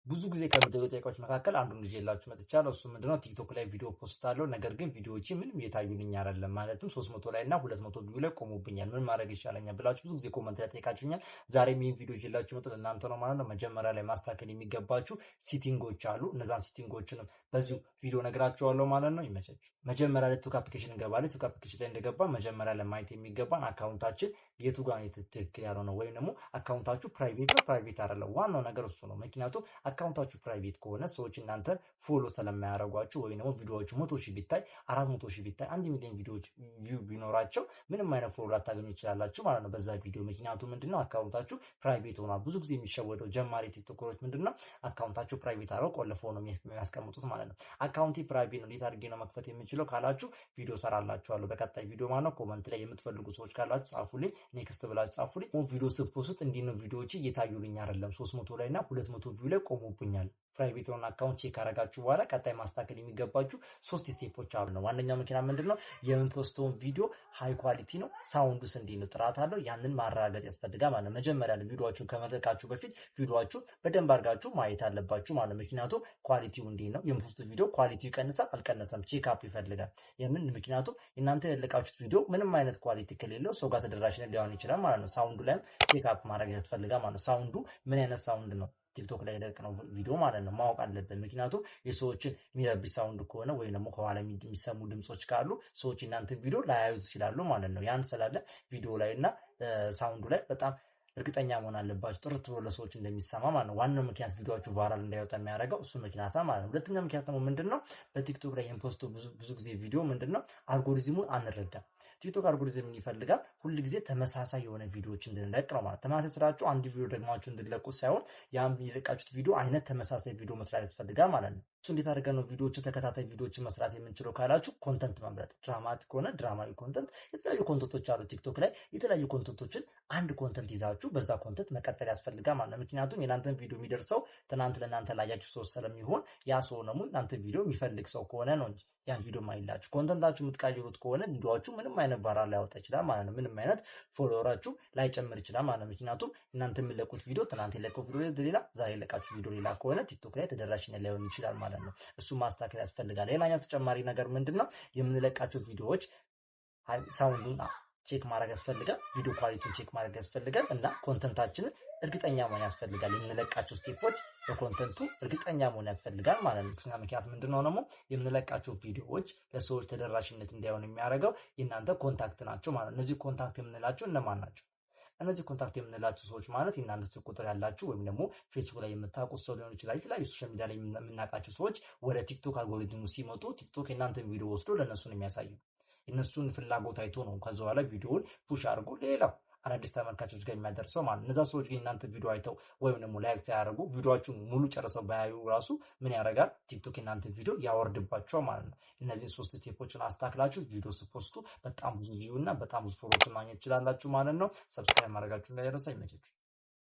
ብዙ ጊዜ ከምጠይቁ ጥያቄዎች መካከል አንዱን ይዤላችሁ መጥቻለሁ። እሱ ምንድነው ቲክቶክ ላይ ቪዲዮ ፖስት አለው፣ ነገር ግን ቪዲዮዎቼ ምንም እየታዩልኝ አይደለም። ማለትም 300 ላይ እና 200 ቪው ላይ ቆሙብኛል። ምን ማድረግ ይሻለኛል ብላችሁ ብዙ ጊዜ ኮመንት ላይ ጠይቃችሁኛል። ዛሬም ይህን ቪዲዮ ይዤላችሁ መጥቶ እናንተ ነው ማለት ነው። መጀመሪያ ላይ ማስተካከል የሚገባችሁ ሴቲንጎች አሉ። እነዛን ሴቲንጎችንም በዚሁ ቪዲዮ ነግራችኋለሁ ማለት ነው። ይመቻችሁ። መጀመሪያ ላይ ቲክቶክ አፕሊኬሽን እንገባለን። ቲክቶክ አፕሊኬሽን ላይ እንደገባ መጀመሪያ ለማየት የሚገባን አካውንታችን የቱ ጋር ነው ትክክል ያልሆነው ወይም ደግሞ አካውንታችሁ ፕራይቬት ነው ፕራይቬት አይደለም። ዋናው ነገር እሱ ነው። ምክንያቱም አካውንታችሁ ፕራይቬት ከሆነ ሰዎች እናንተ ፎሎ ስለማያደርጓችሁ ወይም ደግሞ ቪዲዮዎቹ 100,000 ቢታይ 400,000 ቢታይ 1 ሚሊዮን ቪዲዮዎች ቪው ቢኖራቸው ምንም አይነት ፎሎ ላታገኙ ይችላላችሁ ማለት ነው በዛ ቪዲዮ። ምክንያቱም ምንድነው አካውንታችሁ ፕራይቬት ሆኗል። ብዙ ጊዜ የሚሸወደው ጀማሪ ቲክቶከሮች ምንድነው አካውንታችሁ ፕራይቬት አድርገው ቆልፈው ነው የሚያስቀምጡት ማለት ነው። አካውንቴ ፕራይቬት ነው እንዴት አድርጌ ነው መክፈት የምችለው ካላችሁ ቪዲዮ ሰራላችኋለሁ በቀጣይ ቪዲዮ ማለት ነው። ኮመንት ላይ የምትፈልጉ ሰዎች ካላችሁ ጻፉልኝ፣ ኔክስት ብላችሁ ጻፉልኝ። ቪዲዮ ስትፖስት እንዲህ ነው ቪዲዮዎች እየታዩልኝ አይደለም 300 ላይ እና 200 ቪው ላይ ቆሙብኛል። ፕራይቬት ሆነ አካውንት ቼክ አረጋችሁ በኋላ ቀጣይ ማስተካከል የሚገባችሁ 3 ስቴፖች አሉ ነው። ዋነኛው ምክንያት ምንድነው የምንፖስተውን ቪዲዮ ሃይ ኳሊቲ ነው፣ ሳውንዱስ እንዲህ ነው ጥራት አለው፣ ያንን ማረጋገጥ ያስፈልጋል ማለት ነው። መጀመሪያ ላይ ቪዲዮአችሁን ከመለቃችሁ በፊት ቪዲዮአችሁን በደንብ አድርጋችሁ ማየት አለባችሁ ማለት ነው። ምክንያቱም ኳሊቲው እንዲህ ነው የምፖስቱ ቪዲዮ ኳሊቲው ይቀንሳል አልቀነሰም ቼክ አፕ ይፈልጋል። የምን ምክንያቱም እናንተ የለቃችሁት ቪዲዮ ምንም አይነት ኳሊቲ ከሌለው ሰው ጋር ተደራሽነት ሊሆን ይችላል ማለት ነው። ሳውንዱ ላይም ቼክ አፕ ማድረግ ያስፈልጋል ማለት ነው። ሳውንዱ ምን አይነት ሳውንድ ነው ቲክቶክ ላይ የለቀቅነው ቪዲዮ ማለት ነው ማወቅ አለብን። ምክንያቱም የሰዎችን የሚረብሽ ሳውንድ ከሆነ ወይም ደግሞ ከኋላ የሚሰሙ ድምጾች ካሉ ሰዎች እናንተ ቪዲዮ ላያዩት ይችላሉ ማለት ነው። ያን ስላለ ቪዲዮ ላይ እና ሳውንዱ ላይ በጣም እርግጠኛ መሆን አለባችሁ ጥርት ብሎ ለሰዎች እንደሚሰማ ማለት ነው። ዋናው ምክንያት ቪዲዮአችሁ ቫይራል እንዳይወጣ የሚያደርገው እሱ ምክንያት ማለት ነው። ሁለተኛ ምክንያት ደግሞ ምንድነው በቲክቶክ ላይ የምፖስቱ ብዙ ጊዜ ቪዲዮ ምንድነው አልጎሪዝሙን አንረዳም። ቲክቶክ አልጎሪዝም ይፈልጋል ሁሉ ጊዜ ተመሳሳይ የሆነ ቪዲዮዎች እንድንለቅ ነው ማለት። ተመሳሳይ ስራችሁ አንድ ቪዲዮ ደግማችሁ እንድትለቁ ሳይሆን ያም የለቃችሁት ቪዲዮ አይነት ተመሳሳይ ቪዲዮ መስራት ያስፈልጋል ማለት ነው። እሱ እንዴት አድርገን ነው ቪዲዮዎችን ተከታታይ ቪዲዮዎችን መስራት የምንችለው ካላችሁ ኮንተንት መምረጥ። ድራማቲክ ከሆነ ድራማዊ ኮንተንት፣ የተለያዩ ኮንተንቶች አሉ ቲክቶክ ላይ። የተለያዩ ኮንተንቶችን አንድ ኮንተንት ይዛችሁ በዛ ኮንተንት መቀጠል ያስፈልጋል ማለት ነው። ምክንያቱም የናንተን ቪዲዮ የሚደርሰው ትናንት ለናንተ ላያችሁ ሰው ስለሚሆን ያ ሰው ደግሞ እናንተ ቪዲዮ የሚፈልግ ሰው ከሆነ ነው እንጂ ያን ቪዲዮ ማይላችሁ። ኮንተንታችሁ የምትቀይሩት ከሆነ ቪዲዮአችሁ ምንም አይነት ቫይራል ላይወጣ ይችላል ማለት ነው። ምንም አይነት ፎሎወራችሁ ላይጨምር ይችላል ማለት ነው። ምክንያቱም እናንተ የምትለቁት ቪዲዮ ትናንት የለቀቁት ቪዲዮ ሌላ፣ ዛሬ የለቃችሁ ቪዲዮ ሌላ ከሆነ ቲክቶክ ላይ ተደራሽነት ላይሆን ይችላል ማለት ነው። እሱ ማስተካከል ያስፈልጋል። ሌላኛው ተጨማሪ ነገር ምንድነው የምንለቃቸው ቪዲዮዎች ሳውንዱን ቼክ ማድረግ ያስፈልጋል። ቪዲዮ ኳሊቲውን ቼክ ማድረግ ያስፈልጋል እና ኮንተንታችንን እርግጠኛ መሆን ያስፈልጋል። የምንለቃቸው ስቴፖች በኮንተንቱ እርግጠኛ መሆን ያስፈልጋል ማለት ነው። እሱኛ ምክንያት ምንድነው ደግሞ የምንለቃቸው ቪዲዮዎች ለሰዎች ተደራሽነት እንዲሆን የሚያደርገው የእናንተ ኮንታክት ናቸው ማለት ነው። እነዚህ ኮንታክት የምንላቸው እነማን ናቸው? እነዚህ ኮንታክት የምንላቸው ሰዎች ማለት የእናንተ ስልክ ቁጥር ያላችሁ ወይም ደግሞ ፌስቡክ ላይ የምታውቁት ሰው ሊሆን ይችላል። የተለያዩ ሶሻል ሚዲያ ላይ የምናውቃቸው ሰዎች ወደ ቲክቶክ አልጎሪዝሙ ሲመጡ ቲክቶክ የእናንተን ቪዲዮ ወስዶ ለእነሱ ነው የሚያሳዩ። የእነሱን ፍላጎት አይቶ ነው ከዛ በኋላ ቪዲዮውን ፑሽ አድርጎ ሌላው አዳዲስ ተመልካቾች ጋር የሚያደርሰው ማለት ነው። እነዛ ሰዎች ግን እናንተ ቪዲዮ አይተው ወይም ደግሞ ላይክ ሳያደርጉ ቪዲዮአችሁን ሙሉ ጨርሰው ባያዩ ራሱ ምን ያደርጋል ቲክቶክ እናንተ ቪዲዮ ያወርድባቸው ማለት ነው። እነዚህን 3 ስቴፖችን አስተካክላችሁ ቪዲዮ ስትፖስቱ በጣም ብዙ ቪው እና በጣም ብዙ ፎሎዎችን ማግኘት ትችላላችሁ ማለት ነው። ሰብስክራይብ ማድረጋችሁ እንዳይረሳ። ይመቻችሁ።